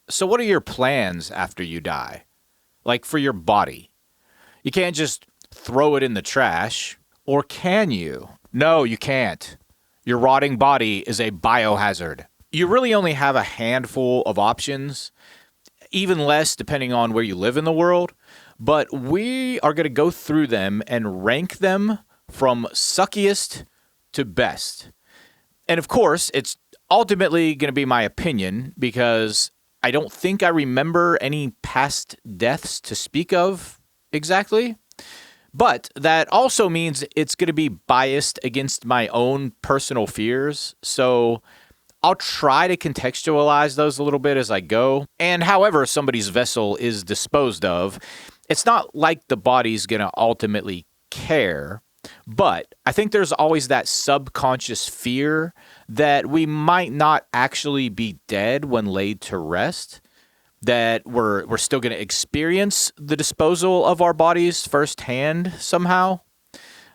So what are your plans after you die? Like for your body? You can't just throw it in the trash. Or can you? No, you can't. Your rotting body is a biohazard. You really only have a handful of options, even less depending on where you live in the world. But we are going to go through them and rank them from suckiest to best. And of course, it's ultimately going to be my opinion because I don't think I remember any past deaths to speak of exactly. But that also means it's going to be biased against my own personal fears. So I'll try to contextualize those a little bit as I go. And however somebody's vessel is disposed of, it's not like the body's going to ultimately care. But I think there's always that subconscious fear that we might not actually be dead when laid to rest, that we're still going to experience the disposal of our bodies firsthand somehow,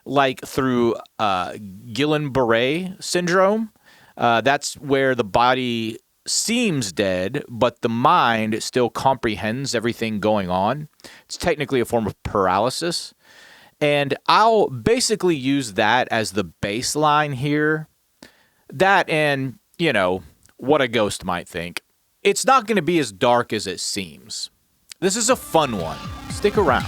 like through Guillain-Barré syndrome. That's where the body seems dead, but the mind still comprehends everything going on. It's technically a form of paralysis. And I'll basically use that as the baseline here. That and, what a ghost might think. It's not going to be as dark as it seems. This is a fun one. Stick around.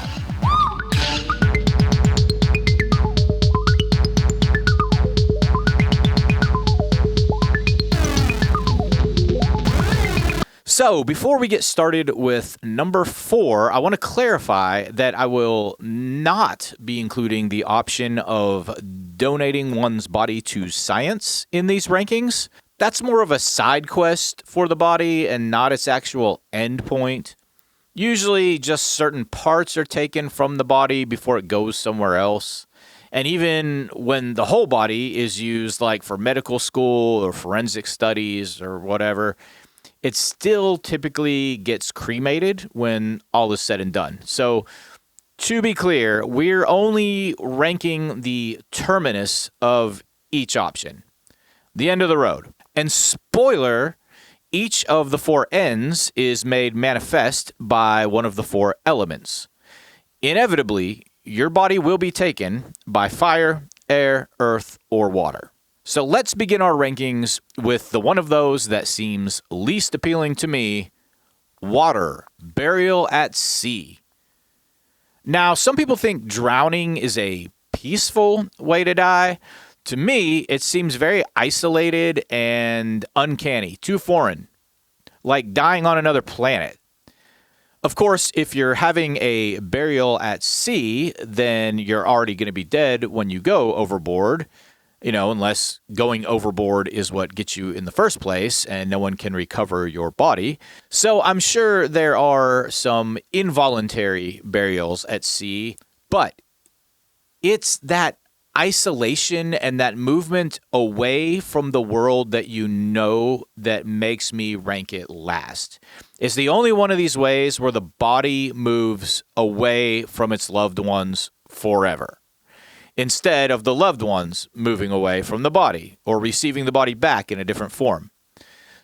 So, before we get started with number 4, I want to clarify that I will not be including the option of donating one's body to science in these rankings. That's more of a side quest for the body and not its actual end point. Usually, just certain parts are taken from the body before it goes somewhere else. And even when the whole body is used, like for medical school or forensic studies or whatever, it still typically gets cremated when all is said and done. So, to be clear, we're only ranking the terminus of each option, the end of the road. And spoiler, each of the 4 ends is made manifest by one of the 4 elements. Inevitably, your body will be taken by fire, air, earth, or water. So let's begin our rankings with the one of those that seems least appealing to me, water, burial at sea. Now, some people think drowning is a peaceful way to die. To me, it seems very isolated and uncanny, too foreign, like dying on another planet. Of course, if you're having a burial at sea, then you're already going to be dead when you go overboard. Unless going overboard is what gets you in the first place and no one can recover your body. So I'm sure there are some involuntary burials at sea, but it's that isolation and that movement away from the world that that makes me rank it last. It's the only one of these ways where the body moves away from its loved ones forever, instead of the loved ones moving away from the body or receiving the body back in a different form.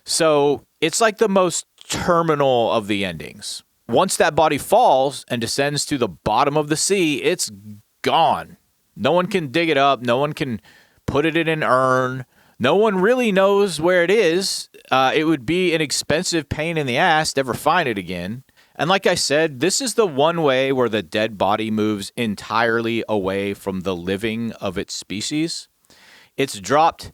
So it's like the most terminal of the endings. Once that body falls and descends to the bottom of the sea, it's gone. No one can dig it up. No one can put it in an urn. No one really knows where it is. It would be an expensive pain in the ass to ever find it again. And like I said, this is the one way where the dead body moves entirely away from the living of its species. It's dropped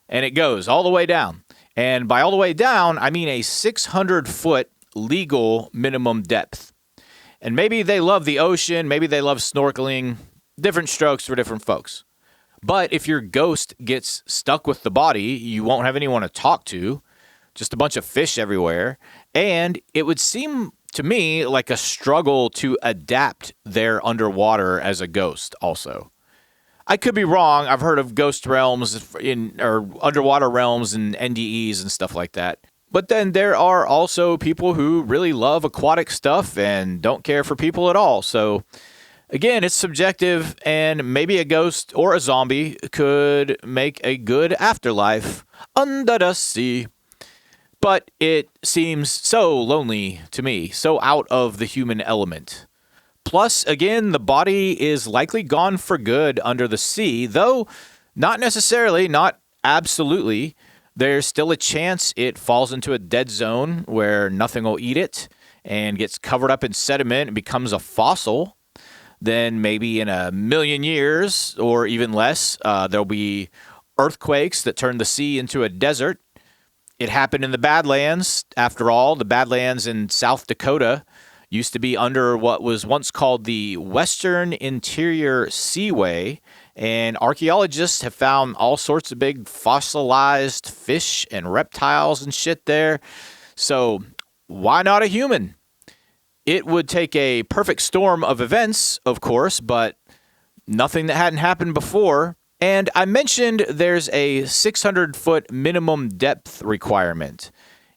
and it goes all the way down. And by all the way down, I mean a 600-foot legal minimum depth. And maybe they love the ocean, maybe they love snorkeling, different strokes for different folks. But if your ghost gets stuck with the body, you won't have anyone to talk to, just a bunch of fish everywhere. And it would seem to me like a struggle to adapt there underwater as a ghost also. I could be wrong. I've heard of ghost realms or underwater realms and NDEs and stuff like that. But then there are also people who really love aquatic stuff and don't care for people at all. So again, it's subjective, and maybe a ghost or a zombie could make a good afterlife under the sea. But it seems so lonely to me, so out of the human element. Plus, again, the body is likely gone for good under the sea, though not necessarily, not absolutely. There's still a chance it falls into a dead zone where nothing will eat it and gets covered up in sediment and becomes a fossil. Then maybe in 1,000,000 years or even less, there'll be earthquakes that turn the sea into a desert. It happened in the Badlands. After all, the Badlands in South Dakota used to be under what was once called the Western Interior Seaway, and archaeologists have found all sorts of big fossilized fish and reptiles and shit there. So why not a human? It would take a perfect storm of events, of course, but nothing that hadn't happened before. And I mentioned there's a 600-foot minimum depth requirement.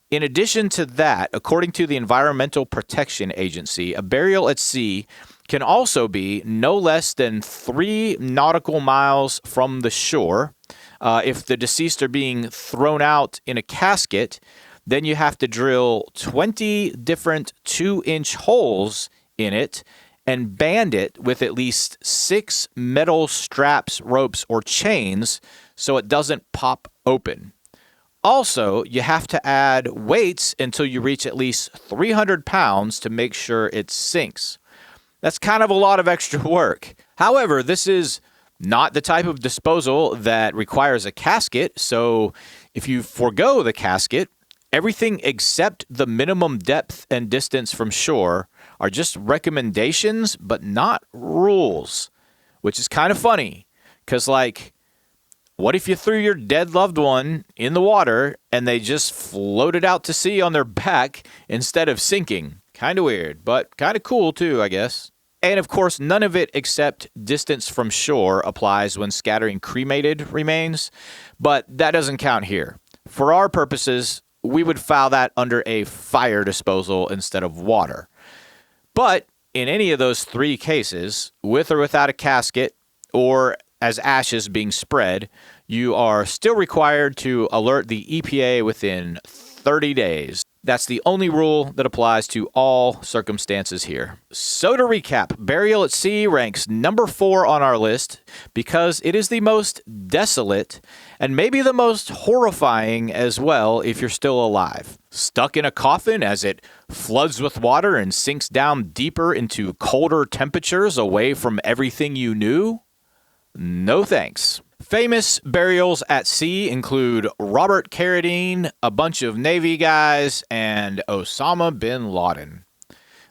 In addition to that, according to the Environmental Protection Agency, a burial at sea can also be no less than 3 nautical miles from the shore. If the deceased are being thrown out in a casket, then you have to drill 20 different 2-inch holes in it and band it with at least 6 metal straps, ropes, or chains so it doesn't pop open. Also, you have to add weights until you reach at least 300 pounds to make sure it sinks. That's kind of a lot of extra work. However, this is not the type of disposal that requires a casket, so if you forego the casket, everything except the minimum depth and distance from shore are just recommendations, but not rules, which is kind of funny, because, like, what if you threw your dead loved one in the water and they just floated out to sea on their back instead of sinking? Kind of weird, but kind of cool too, I guess. And of course, none of it except distance from shore applies when scattering cremated remains, but that doesn't count here. For our purposes, we would file that under a fire disposal instead of water. But in any of those 3 cases, with or without a casket, or as ashes being spread, you are still required to alert the EPA within 30 days. That's the only rule that applies to all circumstances here. So to recap, burial at sea ranks number 4 on our list because it is the most desolate and maybe the most horrifying as well if you're still alive. Stuck in a coffin as it floods with water and sinks down deeper into colder temperatures away from everything you knew? No thanks. Famous burials at sea include Robert Carradine, a bunch of Navy guys, and Osama bin Laden.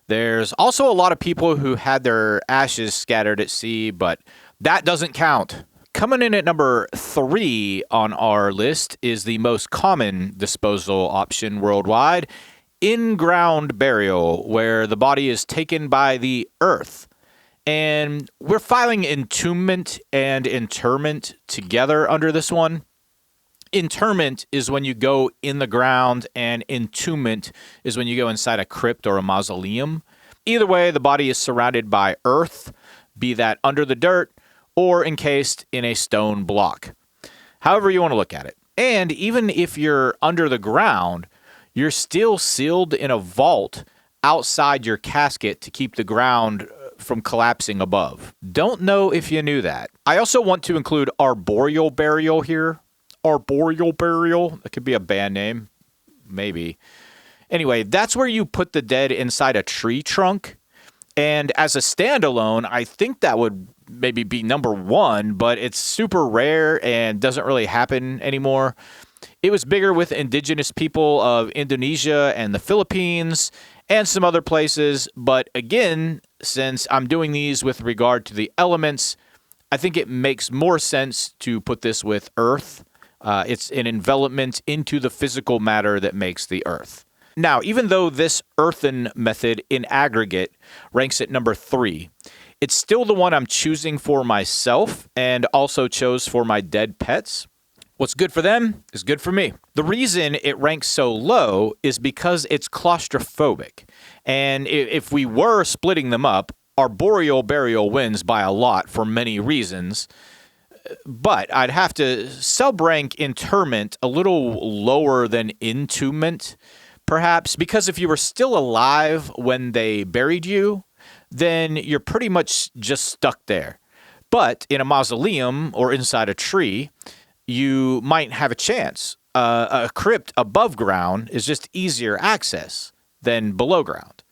There's also a lot of people who had their ashes scattered at sea, but that doesn't count. Coming in at number 3 on our list is the most common disposal option worldwide, in-ground burial, where the body is taken by the earth. And we're filing entombment and interment together under this one. Interment is when you go in the ground, and entombment is when you go inside a crypt or a mausoleum. Either way, the body is surrounded by earth, be that under the dirt or encased in a stone block. However you want to look at it. And even if you're under the ground, you're still sealed in a vault outside your casket to keep the ground from collapsing above. Don't know if you knew that. I also want to include arboreal burial here. Arboreal burial. That could be a band name. Maybe. Anyway, that's where you put the dead inside a tree trunk. And as a standalone, I think that would maybe be number 1, but it's super rare and doesn't really happen anymore. It was bigger with indigenous people of Indonesia and the Philippines and some other places. But again, since I'm doing these with regard to the elements, I think it makes more sense to put this with earth. It's an envelopment into the physical matter that makes the earth. Now, even though this earthen method in aggregate ranks at number 3, it's still the one I'm choosing for myself and also chose for my dead pets. What's good for them is good for me. The reason it ranks so low is because it's claustrophobic. And if we were splitting them up, arboreal burial wins by a lot for many reasons. But I'd have to sub-rank interment a little lower than entombment, perhaps, because if you were still alive when they buried you, then you're pretty much just stuck there. But in a mausoleum or inside a tree, you might have a chance. A crypt above ground is just easier access than below ground.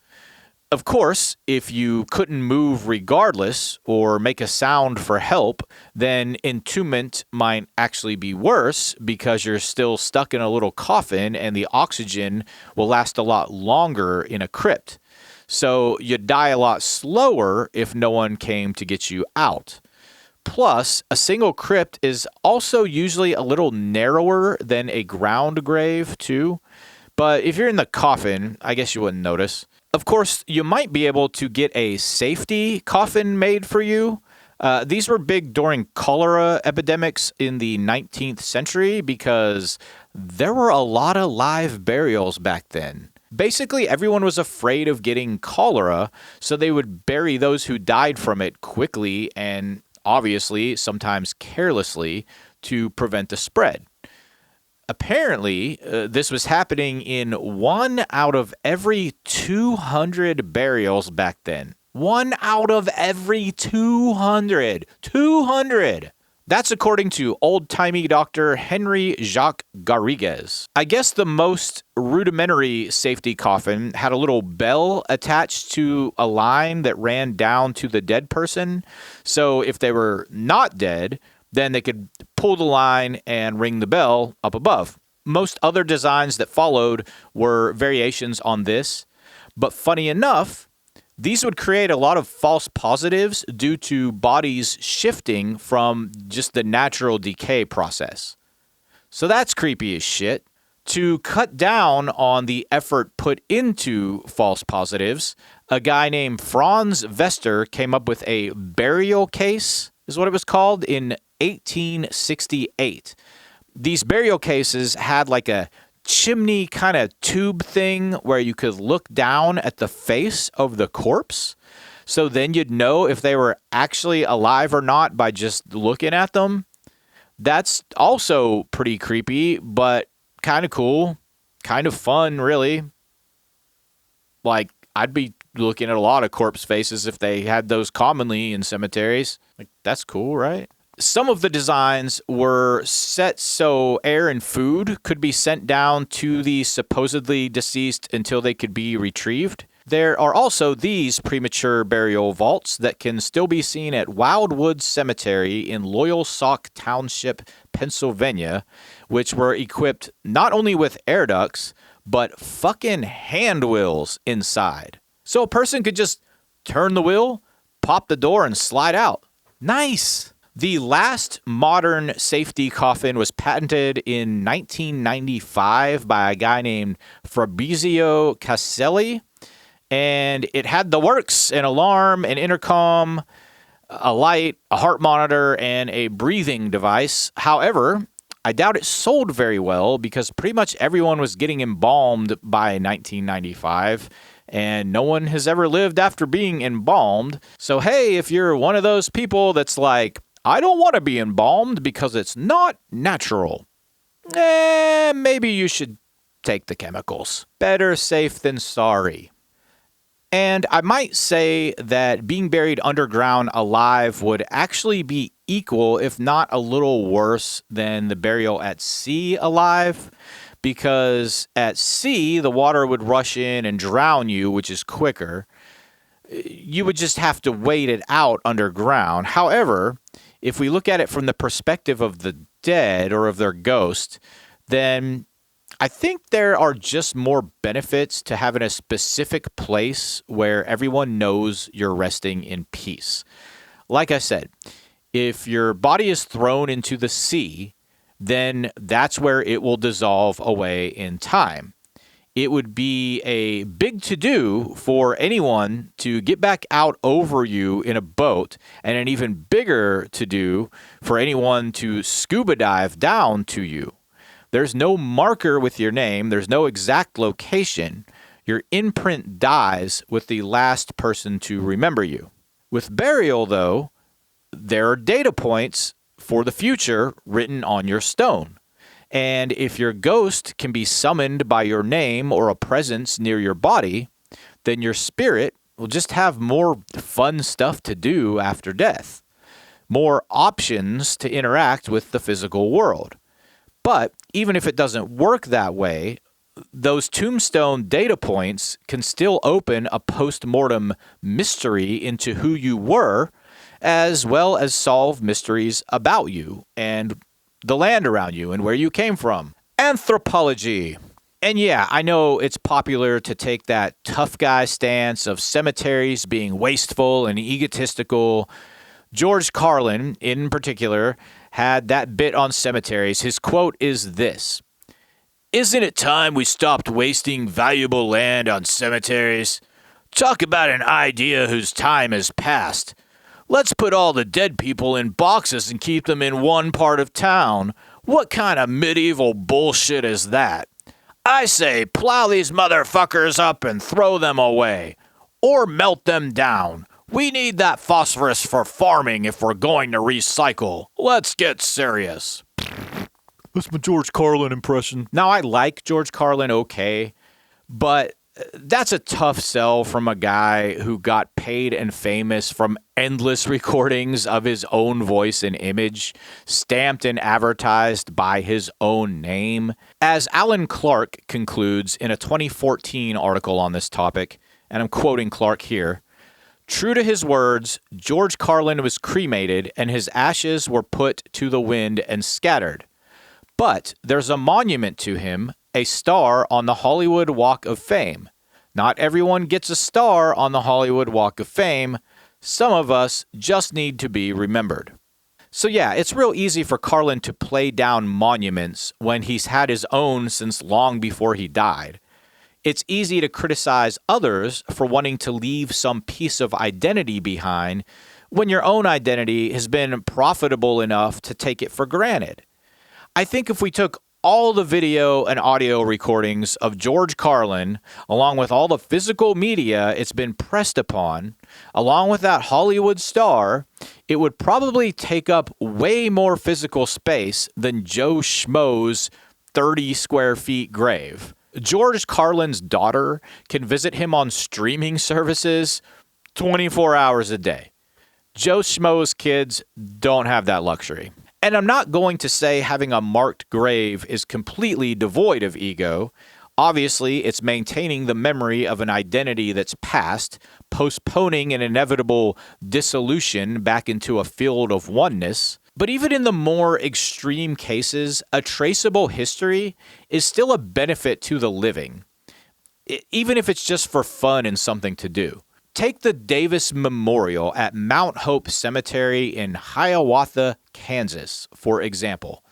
Of course, if you couldn't move regardless or make a sound for help, then entombment might actually be worse because you're still stuck in a little coffin and the oxygen will last a lot longer in a crypt. So you'd die a lot slower if no one came to get you out. Plus, a single crypt is also usually a little narrower than a ground grave, too. But if you're in the coffin, I guess you wouldn't notice. Of course, you might be able to get a safety coffin made for you. These were big during cholera epidemics in the 19th century because there were a lot of live burials back then. Basically, everyone was afraid of getting cholera, so they would bury those who died from it quickly and obviously sometimes carelessly to prevent the spread. Apparently, this was happening in 1 out of every 200 burials back then. 1 out of every 200. 200! That's according to old-timey Dr. Henry Jacques Garrigues. I guess the most rudimentary safety coffin had a little bell attached to a line that ran down to the dead person. So if they were not dead, then they could pull the line and ring the bell up above. Most other designs that followed were variations on this, but funny enough, these would create a lot of false positives due to bodies shifting from just the natural decay process. So that's creepy as shit. To cut down on the effort put into false positives, a guy named Franz Vester came up with a burial case, is what it was called, in 1868. These burial cases had like a chimney kind of tube thing where you could look down at the face of the corpse. So then you'd know if they were actually alive or not by just looking at them. That's also pretty creepy, but kind of cool, kind of fun, really. Like, I'd be looking at a lot of corpse faces if they had those commonly in cemeteries. Like, that's cool, right? Some of the designs were set so air and food could be sent down to the supposedly deceased until they could be retrieved. There are also these premature burial vaults that can still be seen at Wildwood Cemetery in Loyalsock Township, Pennsylvania, which were equipped not only with air ducts, but fucking hand wheels inside. So a person could just turn the wheel, pop the door, and slide out. Nice! The last modern safety coffin was patented in 1995 by a guy named Fabrizio Caselli, and it had the works, an alarm, an intercom, a light, a heart monitor, and a breathing device. However, I doubt it sold very well because pretty much everyone was getting embalmed by 1995, and no one has ever lived after being embalmed. So hey, if you're one of those people that's like, I don't want to be embalmed because it's not natural, maybe you should take the chemicals. Better safe than sorry. And I might say that being buried underground alive would actually be equal, if not a little worse, than the burial at sea alive, because at sea, the water would rush in and drown you, which is quicker. You would just have to wait it out underground. However, if we look at it from the perspective of the dead or of their ghost, then I think there are just more benefits to having a specific place where everyone knows you're resting in peace. Like I said, if your body is thrown into the sea, then that's where it will dissolve away in time. It would be a big to-do for anyone to get back out over you in a boat, and an even bigger to-do for anyone to scuba dive down to you. There's no marker with your name. There's no exact location. Your imprint dies with the last person to remember you. With burial, though, there are data points for the future written on your stone. And if your ghost can be summoned by your name or a presence near your body, then your spirit will just have more fun stuff to do after death, more options to interact with the physical world. But even if it doesn't work that way, those tombstone data points can still open a post-mortem mystery into who you were, as well as solve mysteries about you and the land around you and where you came from. Anthropology. And yeah, I know it's popular to take that tough guy stance of cemeteries being wasteful and egotistical. George Carlin, in particular, had that bit on cemeteries. His quote is this: "Isn't it time we stopped wasting valuable land on cemeteries? Talk about an idea whose time has passed. Let's put all the dead people in boxes and keep them in one part of town. What kind of medieval bullshit is that? I say plow these motherfuckers up and throw them away. Or melt them down. We need that phosphorus for farming if we're going to recycle. Let's get serious." That's my George Carlin impression. Now, I like George Carlin okay, but that's a tough sell from a guy who got paid and famous from endless recordings of his own voice and image, stamped and advertised by his own name. As Alan Clark concludes in a 2014 article on this topic, and I'm quoting Clark here, "True to his words, George Carlin was cremated and his ashes were put to the wind and scattered. But there's a monument to him, a star on the Hollywood Walk of Fame. Not everyone gets a star on the Hollywood Walk of Fame. Some of us just need to be remembered." So yeah, it's real easy for Carlin to play down monuments when he's had his own since long before he died. It's easy to criticize others for wanting to leave some piece of identity behind when your own identity has been profitable enough to take it for granted. I think if we took all the video and audio recordings of George Carlin, along with all the physical media it's been pressed upon, along with that Hollywood star, it would probably take up way more physical space than Joe Schmo's 30 square feet grave. George Carlin's daughter can visit him on streaming services 24 hours a day. Joe Schmo's kids don't have that luxury. And I'm not going to say having a marked grave is completely devoid of ego. Obviously, it's maintaining the memory of an identity that's past, postponing an inevitable dissolution back into a field of oneness. But even in the more extreme cases, a traceable history is still a benefit to the living, even if it's just for fun and something to do. Take the Davis Memorial at Mount Hope Cemetery in Hiawatha, Kansas, for example.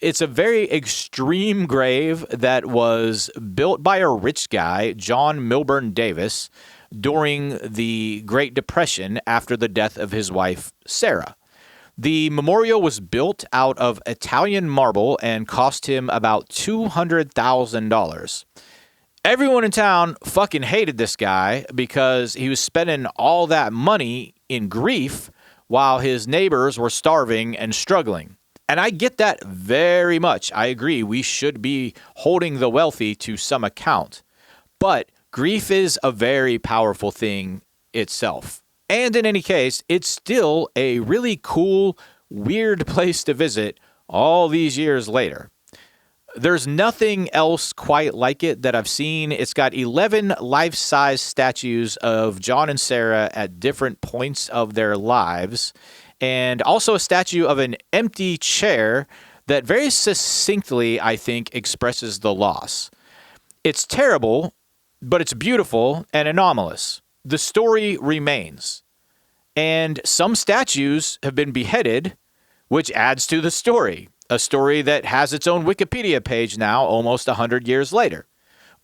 It's a very extreme grave that was built by a rich guy, John Milburn Davis, during the Great Depression after the death of his wife, Sarah. The memorial was built out of Italian marble and cost him about $200,000. Everyone in town fucking hated this guy because he was spending all that money in grief while his neighbors were starving and struggling. And I get that very much. I agree. We should be holding the wealthy to some account. But grief is a very powerful thing itself. And in any case, it's still a really cool, weird place to visit all these years later. There's nothing else quite like it that I've seen. It's got 11 life-size statues of John and Sarah at different points of their lives, and also a statue of an empty chair that very succinctly, I think, expresses the loss. It's terrible, but it's beautiful and anomalous. The story remains. And some statues have been beheaded, which adds to the story. A story that has its own Wikipedia page now, almost 100 years later.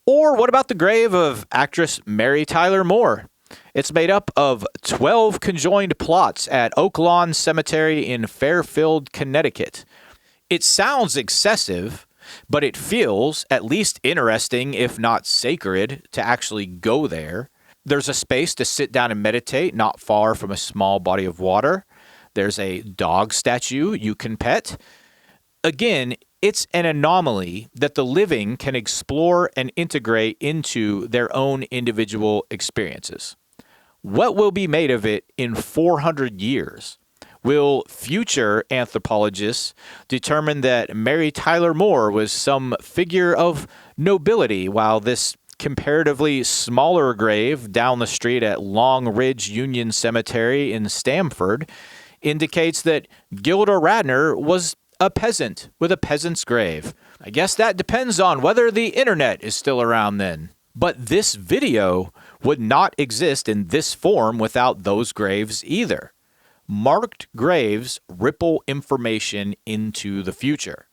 Or what about the grave of actress Mary Tyler Moore? It's made up of 12 conjoined plots at Oak Lawn Cemetery in Fairfield, Connecticut. It sounds excessive, but it feels at least interesting, if not sacred, to actually go there. There's a space to sit down and meditate, not far from a small body of water. There's a dog statue you can pet. Again, it's an anomaly that the living can explore and integrate into their own individual experiences. What will be made of it in 400 years? Will future anthropologists determine that Mary Tyler Moore was some figure of nobility, while this comparatively smaller grave down the street at Long Ridge Union Cemetery in Stamford indicates that Gilda Radner was a peasant with a peasant's grave? I guess that depends on whether the internet is still around then. But this video would not exist in this form without those graves either. Marked graves ripple information into the future.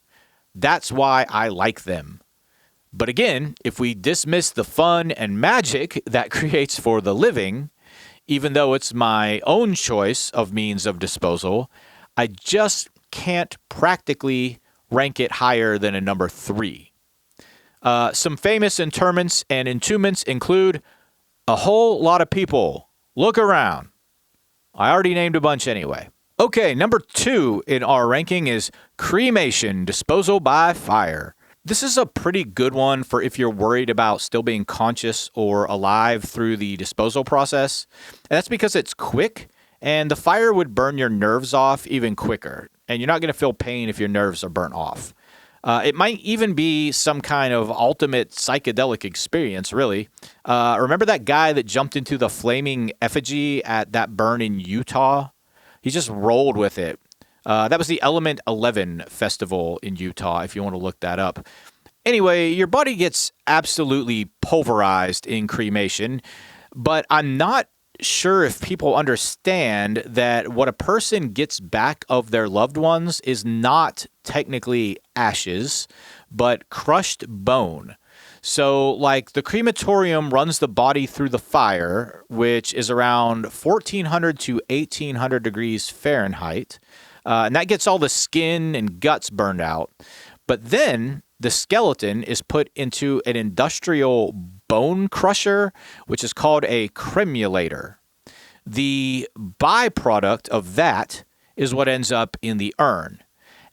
That's why I like them. But again, if we dismiss the fun and magic that creates for the living, even though it's my own choice of means of disposal, I just can't practically rank it higher than a number 3. Some famous interments and entombments include a whole lot of people. Look around. I already named a bunch anyway. Okay, number 2 in our ranking is cremation, disposal by fire. This is a pretty good one for if you're worried about still being conscious or alive through the disposal process. And that's because it's quick, and the fire would burn your nerves off even quicker. And you're not going to feel pain if your nerves are burnt off. It might even be some kind of ultimate psychedelic experience, really. Remember that guy that jumped into the flaming effigy at that burn in Utah? He just rolled with it. That was the Element 11 festival in Utah, if you want to look that up. Anyway, your body gets absolutely pulverized in cremation, but I'm not sure if people understand that what a person gets back of their loved ones is not technically ashes, but crushed bone. So, like, the crematorium runs the body through the fire, which is around 1400 to 1800 degrees Fahrenheit, and that gets all the skin and guts burned out. But then the skeleton is put into an industrial bone crusher, which is called a cremulator. The byproduct of that is what ends up in the urn.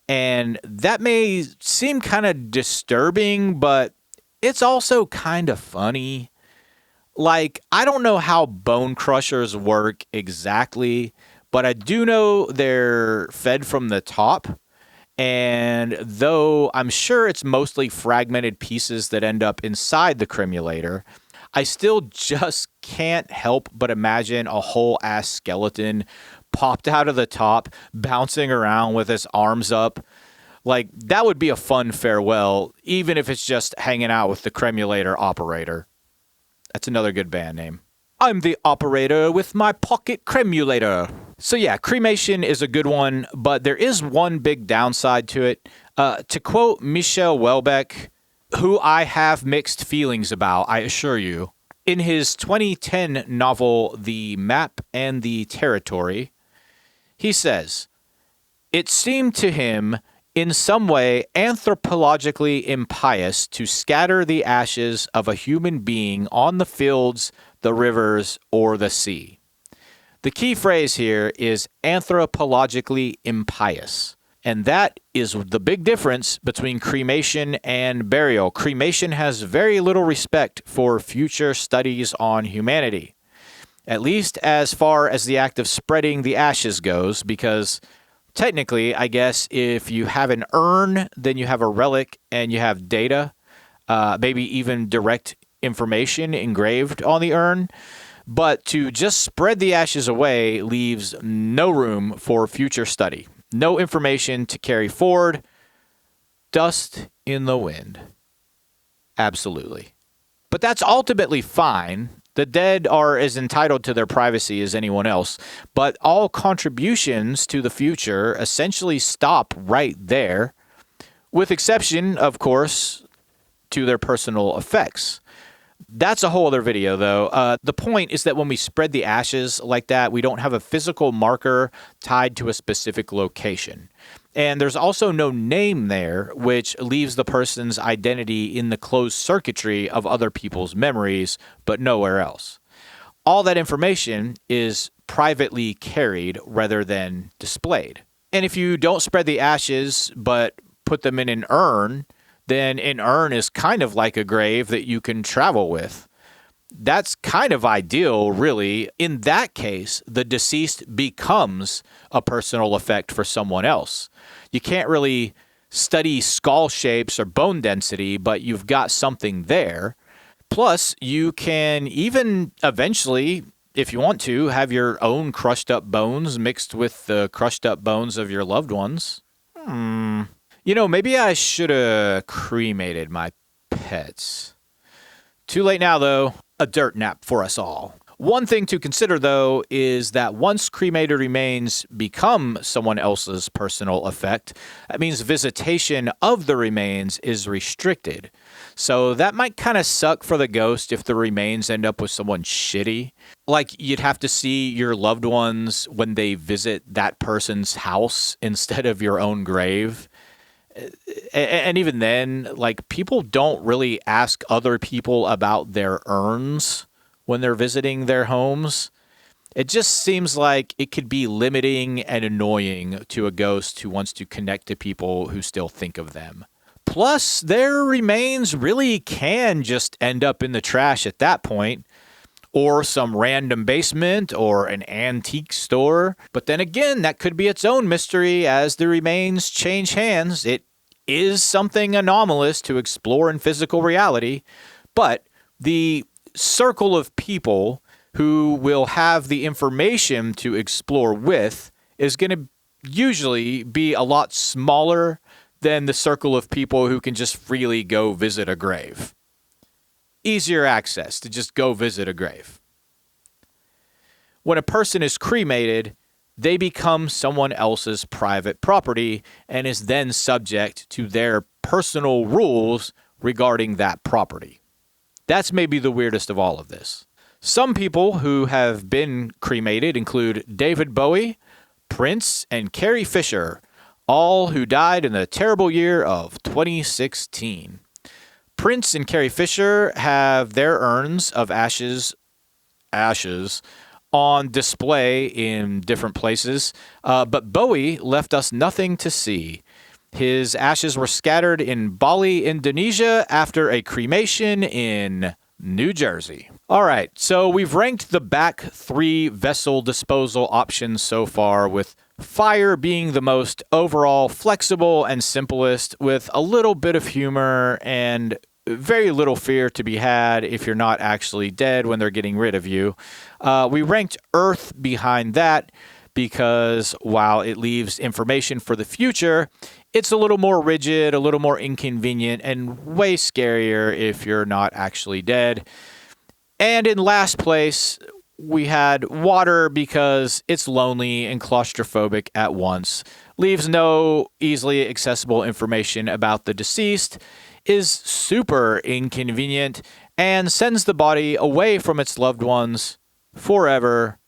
And that may seem kind of disturbing, but it's also kind of funny. Like, I don't know how bone crushers work exactly, but I do know they're fed from the top. And though I'm sure it's mostly fragmented pieces that end up inside the cremulator, I still just can't help but imagine a whole ass skeleton popped out of the top, bouncing around with his arms up. Like, that would be a fun farewell, even if it's just hanging out with the cremulator operator. That's another good band name. I'm the operator with my pocket cremulator. So yeah, cremation is a good one, but there is one big downside to it. To quote Michel Houellebecq, who I have mixed feelings about, I assure you, in his 2010 novel, The Map and the Territory, he says, "It seemed to him in some way anthropologically impious to scatter the ashes of a human being on the fields, the rivers, or the sea." The key phrase here is anthropologically impious. And that is the big difference between cremation and burial. Cremation has very little respect for future studies on humanity, at least as far as the act of spreading the ashes goes, because technically, I guess, if you have an urn, then you have a relic and you have data, maybe even direct information engraved on the urn. But to just spread the ashes away leaves no room for future study. No information to carry forward. Dust in the wind. Absolutely. But that's ultimately fine. The dead are as entitled to their privacy as anyone else. But all contributions to the future essentially stop right there, with exception, of course, to their personal effects. That's a whole other video, though. The point is that when we spread the ashes like that, we don't have a physical marker tied to a specific location. And there's also no name there, which leaves the person's identity in the closed circuitry of other people's memories, but nowhere else. All that information is privately carried rather than displayed. And if you don't spread the ashes but put them in an urn, then an urn is kind of like a grave that you can travel with. That's kind of ideal, really. In that case, the deceased becomes a personal effect for someone else. You can't really study skull shapes or bone density, but you've got something there. Plus, you can even eventually, if you want to, have your own crushed up bones mixed with the crushed up bones of your loved ones. Maybe I should have cremated my pets. Too late now, though. A dirt nap for us all. One thing to consider, though, is that once cremated remains become someone else's personal effect, that means visitation of the remains is restricted. So that might kind of suck for the ghost if the remains end up with someone shitty. Like, you'd have to see your loved ones when they visit that person's house instead of your own grave. And even then, like, people don't really ask other people about their urns when they're visiting their homes. It just seems like it could be limiting and annoying to a ghost who wants to connect to people who still think of them. Plus, their remains really can just end up in the trash at that point, or some random basement or an antique store. But then again, that could be its own mystery as the remains change hands. It is something anomalous to explore in physical reality, but the circle of people who will have the information to explore with is going to usually be a lot smaller than the circle of people who can just freely go visit a grave. Easier access to just go visit a grave. When a person is cremated, they become someone else's private property and is then subject to their personal rules regarding that property. That's maybe the weirdest of all of this. Some people who have been cremated include David Bowie, Prince, and Carrie Fisher, all who died in the terrible year of 2016. Prince and Carrie Fisher have their urns of ashes on display in different places, but Bowie left us nothing to see. His ashes were scattered in Bali, Indonesia, after a cremation in New Jersey. All right, so we've ranked the back 3 vessel disposal options so far, with fire being the most overall flexible and simplest, with a little bit of humor and very little fear to be had if you're not actually dead when they're getting rid of you. We ranked earth behind that because while it leaves information for the future, it's a little more rigid, a little more inconvenient, and way scarier if you're not actually dead. And in last place, we had water because it's lonely and claustrophobic at once, leaves no easily accessible information about the deceased, is super inconvenient, and sends the body away from its loved ones forever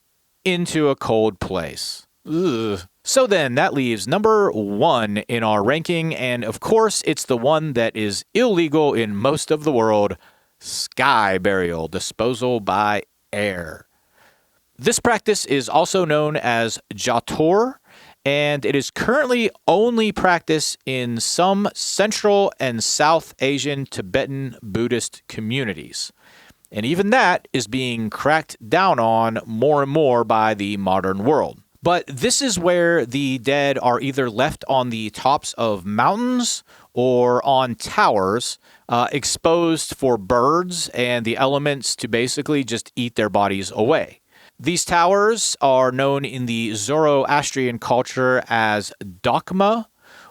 into a cold place. Ugh. So then, that leaves number 1 in our ranking, and of course, it's the one that is illegal in most of the world: sky burial, disposal by air. This practice is also known as Jator, and it is currently only practiced in some Central and South Asian Tibetan Buddhist communities. And even that is being cracked down on more and more by the modern world. But this is where the dead are either left on the tops of mountains or on towers, exposed for birds and the elements to basically just eat their bodies away. These towers are known in the Zoroastrian culture as Dogma,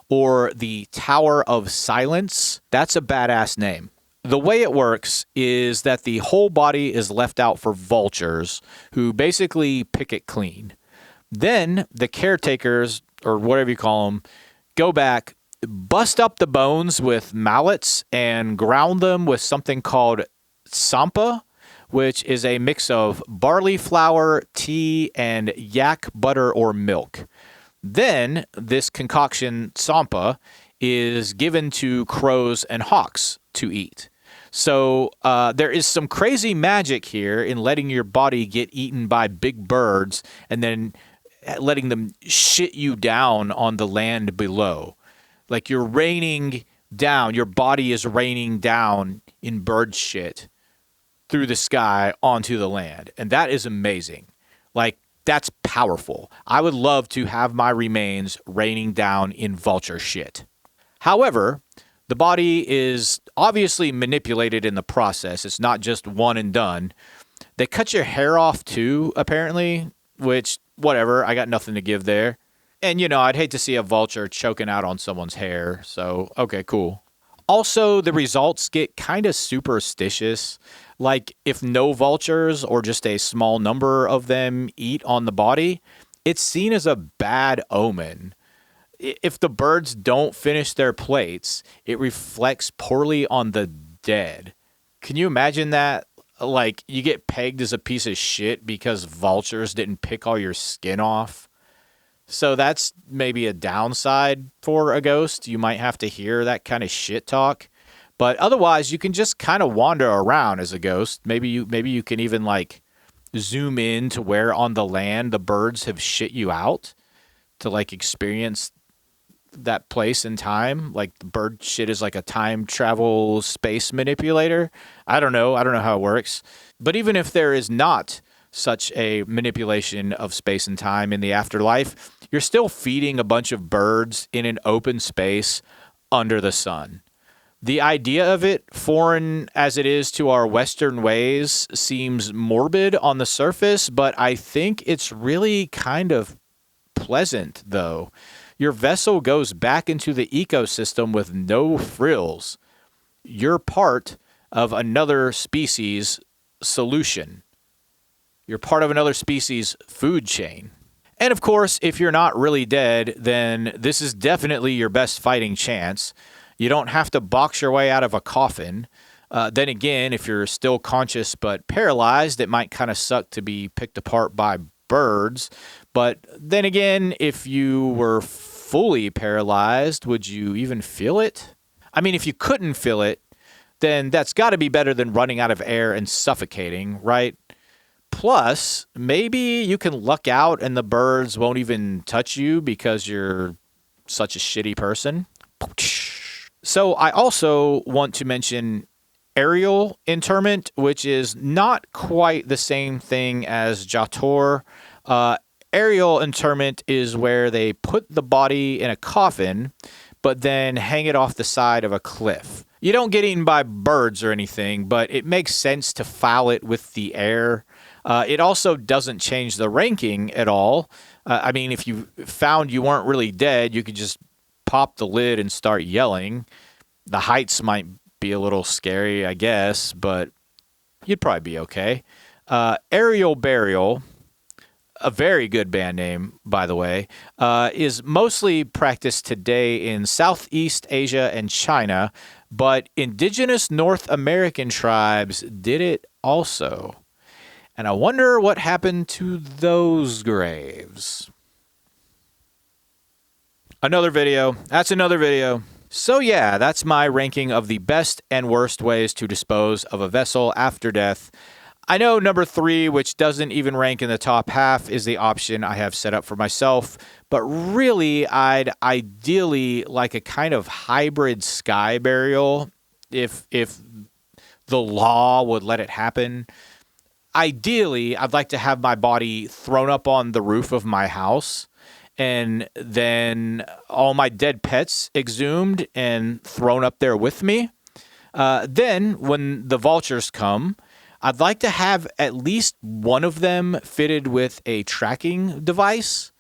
or the Tower of Silence. That's a badass name. The way it works is that the whole body is left out for vultures, who basically pick it clean. Then the caretakers, or whatever you call them, go back, bust up the bones with mallets, and ground them with something called sampa, which is a mix of barley flour, tea, and yak butter or milk. Then this concoction, sampa, is given to crows and hawks to eat. So there is some crazy magic here in letting your body get eaten by big birds and then letting them shit you down on the land below. Like you're raining down, your body is raining down in bird shit through the sky onto the land. And that is amazing. Like, that's powerful. I would love to have my remains raining down in vulture shit. However, the body is obviously manipulated in the process. It's not just one and done. They cut your hair off too, apparently, which, whatever, I got nothing to give there. And, I'd hate to see a vulture choking out on someone's hair, so, okay, cool. Also, the results get kind of superstitious. Like, if no vultures or just a small number of them eat on the body, it's seen as a bad omen. If the birds don't finish their plates, it reflects poorly on the dead. Can you imagine that? Like, you get pegged as a piece of shit because vultures didn't pick all your skin off. So that's maybe a downside for a ghost. You might have to hear that kind of shit talk. But otherwise, you can just kind of wander around as a ghost. Maybe you can even like zoom in to where on the land the birds have shit you out to like experience that place in time. Like the bird shit is like a time travel space manipulator. I don't know how it works. But even if there is not such a manipulation of space and time in the afterlife, you're still feeding a bunch of birds in an open space under the sun. The idea of it, foreign as it is to our Western ways, seems morbid on the surface, but I think it's really kind of pleasant, though. Your vessel goes back into the ecosystem with no frills. You're part of another species' solution. You're part of another species' food chain. And of course, if you're not really dead, then this is definitely your best fighting chance. You don't have to box your way out of a coffin. Then again, if you're still conscious but paralyzed, it might kind of suck to be picked apart by birds. But then again, if you were fully paralyzed, would you even feel it? I mean, if you couldn't feel it, then that's got to be better than running out of air and suffocating, right? Plus, maybe you can luck out and the birds won't even touch you because you're such a shitty person. So I also want to mention aerial interment, which is not quite the same thing as Jator. Aerial interment is where they put the body in a coffin, but then hang it off the side of a cliff. You don't get eaten by birds or anything, but it makes sense to foul it with the air. It also doesn't change the ranking at all. I mean, if you found you weren't really dead, you could just pop the lid and start yelling. The heights might be a little scary, I guess, but you'd probably be okay. Aerial Burial, a very good band name, by the way, is mostly practiced today in Southeast Asia and China, but indigenous North American tribes did it also. And I wonder what happened to those graves. Another video. That's another video. So yeah, that's my ranking of the best and worst ways to dispose of a vessel after death. I know number 3, which doesn't even rank in the top half, is the option I have set up for myself, but really I'd ideally like a kind of hybrid sky burial if the law would let it happen. Ideally, I'd like to have my body thrown up on the roof of my house and then all my dead pets exhumed and thrown up there with me. Then, when the vultures come, I'd like to have at least one of them fitted with a tracking device.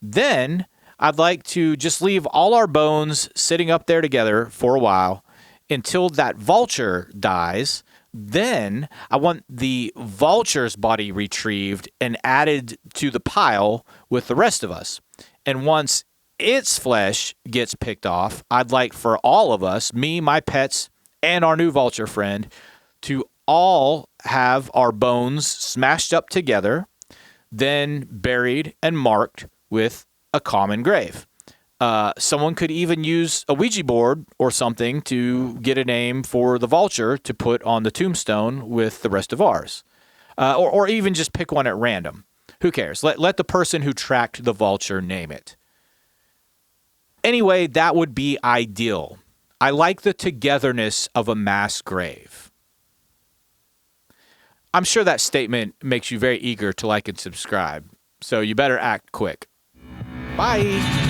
Then, I'd like to just leave all our bones sitting up there together for a while until that vulture dies. Then I want the vulture's body retrieved and added to the pile with the rest of us. And once its flesh gets picked off, I'd like for all of us, me, my pets, and our new vulture friend, to all have our bones smashed up together, then buried and marked with a common grave. Someone could even use a Ouija board or something to get a name for the vulture to put on the tombstone with the rest of ours. Or even just pick one at random. Who cares? Let the person who tracked the vulture name it. Anyway, that would be ideal. I like the togetherness of a mass grave. I'm sure that statement makes you very eager to like and subscribe, so you better act quick. Bye!